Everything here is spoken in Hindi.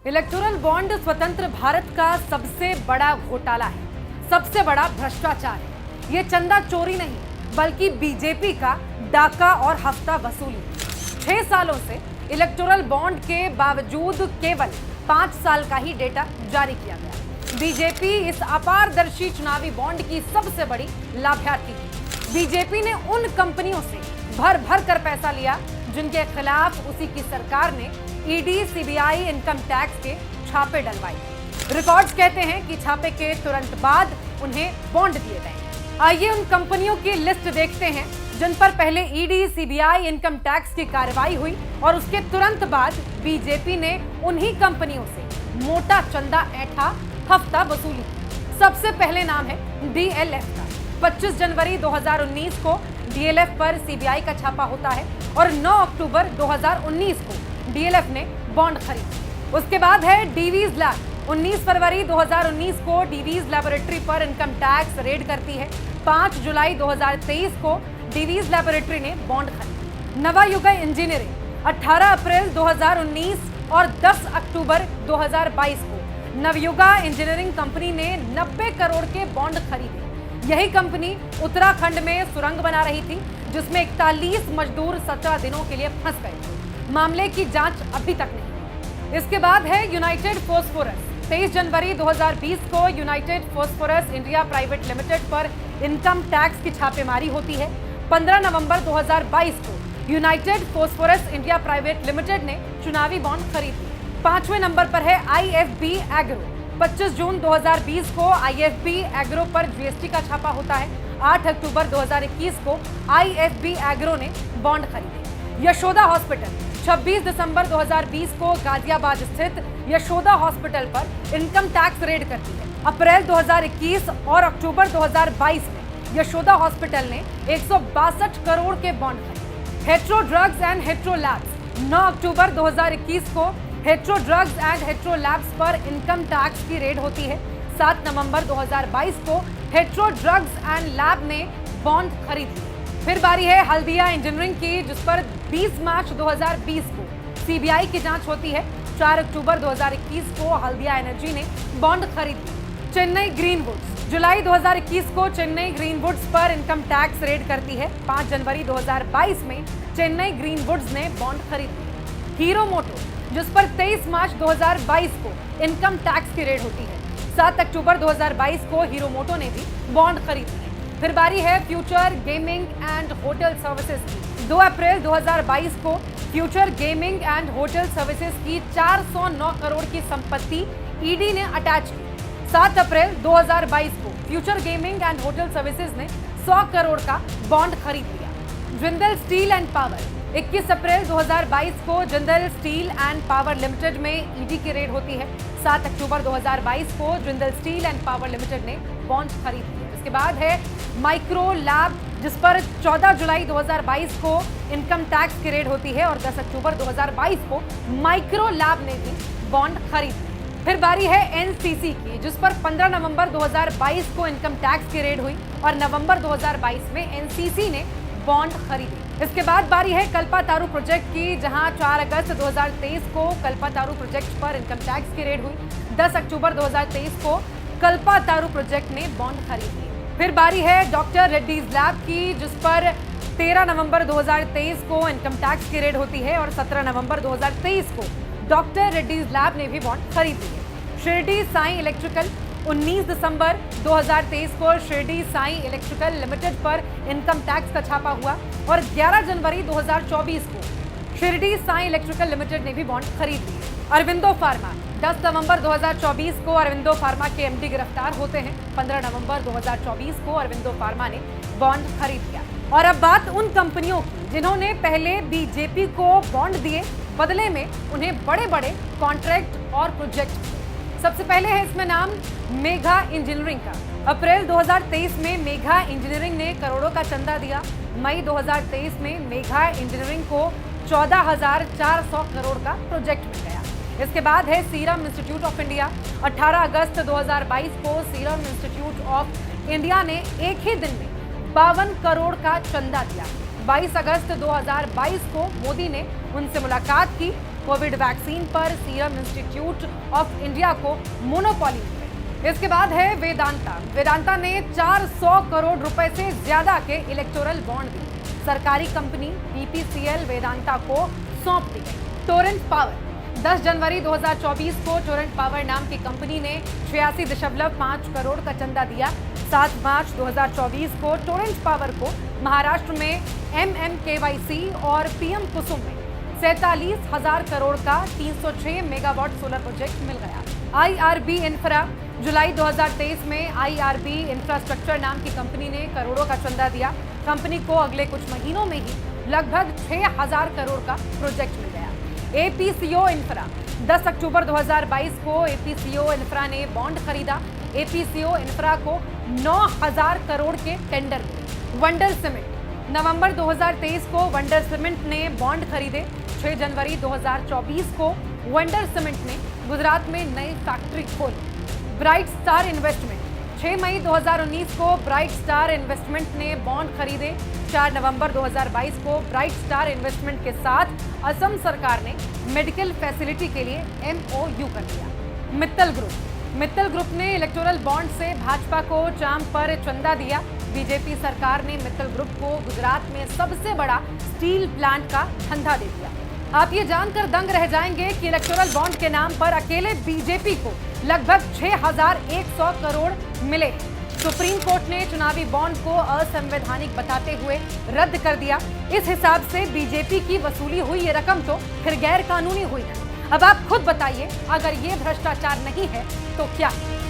इलेक्टोरल बॉन्ड स्वतंत्र भारत का सबसे बड़ा घोटाला है, सबसे बड़ा भ्रष्टाचार है। ये चंदा चोरी नहीं बल्कि बीजेपी का डाका और हफ्ता वसूली। 6 सालों से इलेक्टोरल बॉन्ड के बावजूद केवल 5 साल का ही डेटा जारी किया गया। बीजेपी इस अपारदर्शी चुनावी बॉन्ड की सबसे बड़ी लाभार्थी है। बीजेपी ने उन कंपनियों से भर भर कर पैसा लिया जिनके खिलाफ उसी की सरकार ने ईडी, सीबीआई, इनकम टैक्स के छापे डलवाए। रिकॉर्ड्स कहते हैं कि छापे के तुरंत बाद उन्हें बॉन्ड दिए गए। आइए उन कंपनियों की लिस्ट देखते हैं जिन पर पहले ईडी, सीबीआई, इनकम टैक्स की कार्रवाई हुई और उसके तुरंत बाद बीजेपी ने उन्हीं कंपनियों से मोटा चंदा ऐंठा, हफ्ता वसूली। सबसे पहले नाम है डीएलएफ का। 25 जनवरी 2019 को डीएलएफ पर सीबीआई का छापा होता है और 9 अक्टूबर 2019 को डीएलएफ ने बॉन्ड खरीदी। उसके बाद है डीवीज लैब। 19 फरवरी 2019 को डीवीज लैबोरेटरी पर इनकम टैक्स रेड करती है। 5 जुलाई 2023 को डीवीज लैबोरेटरी ने बॉन्ड खरीदी। नवायुगा इंजीनियरिंग 18 अप्रैल 2019 और 10 अक्टूबर 2022 को नवयुगा इंजीनियरिंग कंपनी ने 90 करोड़ के बॉन्ड खरीदे। यही कंपनी उत्तराखंड में सुरंग बना रही थी जिसमें 41 मजदूर 17 दिनों के लिए फंस गए थे। मामले की जांच अभी तक नहीं हुई। इसके बाद है यूनाइटेड फॉस्फोरस। 23 जनवरी 2020 को United phosphorus India private limited पर इनकम टैक्स की छापेमारी होती है। 15 नवंबर 2022 को United phosphorus India private limited ने चुनावी बॉन्ड खरीद लिए। 5वें नंबर पर है आईएफबी एग्रो। 25 जून 2020 को आईएफबी एग्रो पर जीएसटी का छापा होता है। 8 अक्टूबर 2021 को आईएफबी एग्रो ने बॉन्ड खरीदे। यशोदा हॉस्पिटल 26 दिसंबर 2020 को गाजियाबाद स्थित यशोदा हॉस्पिटल पर इनकम टैक्स रेड करती है। अप्रैल 2021 और अक्टूबर 2022 में यशोदा हॉस्पिटल ने 162 करोड़ के बॉन्ड खरीदे। Hetero drugs and hetero labs 9 अक्टूबर 2021 को hetero drugs and hetero labs पर इनकम टैक्स की रेड होती है। 7 नवंबर 2022 को हेट्रो ड्रग्स एंड लैब ने बॉन्ड खरीद लिए। फिर बारी है हल्दिया इंजीनियरिंग की जिस पर 20 मार्च 2020 को सीबीआई की जांच होती है। 4 अक्टूबर 2021 को हल्दिया एनर्जी ने बॉन्ड खरीद ली। चेन्नई ग्रीनवुड्स जुलाई 2021 को चेन्नई ग्रीनवुड्स पर इनकम टैक्स रेड करती है। 5 जनवरी 2022 में चेन्नई ग्रीनवुड्स ने बॉन्ड खरीद ली। हीरो मोटो जिस पर 23 मार्च 2022 को इनकम टैक्स की रेड होती है। 7 अक्टूबर 2022 को हीरो मोटो ने भी बॉन्ड खरीद लिए। फिर बारी है future gaming and hotel services की। 2 अप्रैल 2022 को future gaming and hotel services की 409 करोड़ की संपत्ति ईडी ने अटैच की। 7 अप्रैल 2022 को future gaming and hotel services ने 100 करोड़ का बॉन्ड खरीद लिया। जिंदल स्टील एंड पावर 21 अप्रैल 2022 को Jindal steel and power limited में ईडी की रेड होती है। 7 अक्टूबर 2022 को Jindal steel and power limited ने बॉन्ड खरीद लिया। इसके बाद है माइक्रो लैब जिस पर 14 जुलाई 2022 को इनकम टैक्स की रेड होती है और 10 अक्टूबर 2022 को माइक्रो लैब ने भी बॉन्ड खरीद लिया। फिर बारी है एनसीसी की जिस पर 15 नवंबर 2022 को इनकम टैक्स की रेड हुई और नवंबर 2022 में एनसीसी ने बॉन्ड खरीदे। इसके बाद बारी है कल्पातारू प्रोजेक्ट की जहां 4 अगस्त 2023 को कल्पातारू प्रोजेक्ट पर इनकम टैक्स की रेड हुई। 10 अक्टूबर 2023 को कल्पातारू प्रोजेक्ट ने बॉन्ड खरीद लिए। फिर बारी है डॉक्टर रेड्डीज लैब की जिस पर 13 नवंबर 2023 को इनकम टैक्स की रेड होती है और 17 नवंबर 2023 को डॉक्टर रेड्डीज लैब ने भी बॉन्ड खरीद लिए। शिरडी साई इलेक्ट्रिकल 19 दिसंबर 2023 को शिरडी साई इलेक्ट्रिकल लिमिटेड पर इनकम टैक्स का छापा हुआ और 11 जनवरी 2024 को शिरडी साई इलेक्ट्रिकल लिमिटेड ने भी बॉन्ड खरीद लिए। अरविंदो फार्मा 10 नवंबर 2024 को अरविंदो फार्मा के एमडी गिरफ्तार होते हैं। 15 नवंबर 2024 को अरविंदो फार्मा ने बॉन्ड खरीद लिया। और अब बात उन कंपनियों की जिन्होंने पहले बीजेपी को बॉन्ड दिए, बदले में उन्हें बड़े बड़े कॉन्ट्रैक्ट और प्रोजेक्ट। सबसे पहले है इसमें नाम मेघा इंजीनियरिंग का। अप्रैल 2023 में मेघा इंजीनियरिंग ने करोड़ों का चंदा दिया। मई 2023 में मेघा इंजीनियरिंग को 14,400 करोड़ का प्रोजेक्ट मिल गया। इसके बाद है सीरम इंस्टीट्यूट ऑफ इंडिया। 18 अगस्त 2022 को सीरम इंस्टीट्यूट ऑफ इंडिया ने एक ही दिन में 52 करोड़ का चंदा दिया। 22 अगस्त 2022 को मोदी ने उनसे मुलाकात की कोविड वैक्सीन पर सीरम इंस्टीट्यूट ऑफ इंडिया को मोनोपोली मिल गई। इसके बाद है वेदांता। वेदांता ने 400 करोड़ रुपए से ज्यादा के इलेक्टोरल बॉन्ड दिए। सरकारी कंपनी बीपीसीएल वेदांता को सौंप दी गई। टोरेंट पावर 10 जनवरी 2024 को टोरेंट पावर नाम की कंपनी ने 86.5 करोड़ का चंदा दिया। 7 मार्च 2024 को टोरेंट पावर को महाराष्ट्र में MMKYC और PM कुसुम में 47,000 करोड़ का 306 मेगावाट सोलर प्रोजेक्ट मिल गया। IRB इंफ्रा जुलाई 2023 में IRB इंफ्रास्ट्रक्चर नाम की कंपनी ने करोड़ों का चंदा दिया। कंपनी को अगले कुछ महीनों में ही लगभग 6,000 करोड़ का प्रोजेक्ट मिल गया। APCO इंफ्रा 10 अक्टूबर 2022 को APCO इंफ्रा ने बॉन्ड खरीदा। APCO इंफ्रा को 9,000 करोड़ के टेंडर मिले। वंडर सीमेंट नवंबर 2023 को वंडर सीमेंट ने बॉन्ड खरीदे। 6 जनवरी 2024 को वंडर सीमेंट ने गुजरात में नई फैक्ट्री खोली। ब्राइट स्टार इन्वेस्टमेंट 6 मई 2019 को ब्राइट स्टार इन्वेस्टमेंट ने बॉन्ड खरीदे। 4 नवंबर 2022 को ब्राइट स्टार इन्वेस्टमेंट के साथ असम सरकार ने मेडिकल फैसिलिटी के लिए MOU कर दिया। मित्तल ग्रुप ने इलेक्टोरल बॉन्ड से भाजपा को चाम पर चंदा दिया। बीजेपी सरकार ने मित्तल ग्रुप को गुजरात में सबसे बड़ा स्टील प्लांट का धंधा दे दिया। आप ये जानकर दंग रह जाएंगे कि इलेक्टोरल बॉन्ड के नाम पर अकेले बीजेपी को लगभग 6,100 करोड़ मिले। सुप्रीम कोर्ट ने चुनावी बॉन्ड को असंवैधानिक बताते हुए रद्द कर दिया। इस हिसाब से बीजेपी की वसूली हुई ये रकम तो फिर गैर कानूनी हुई ना। अब आप खुद बताइए, अगर ये भ्रष्टाचार नहीं है तो क्या है?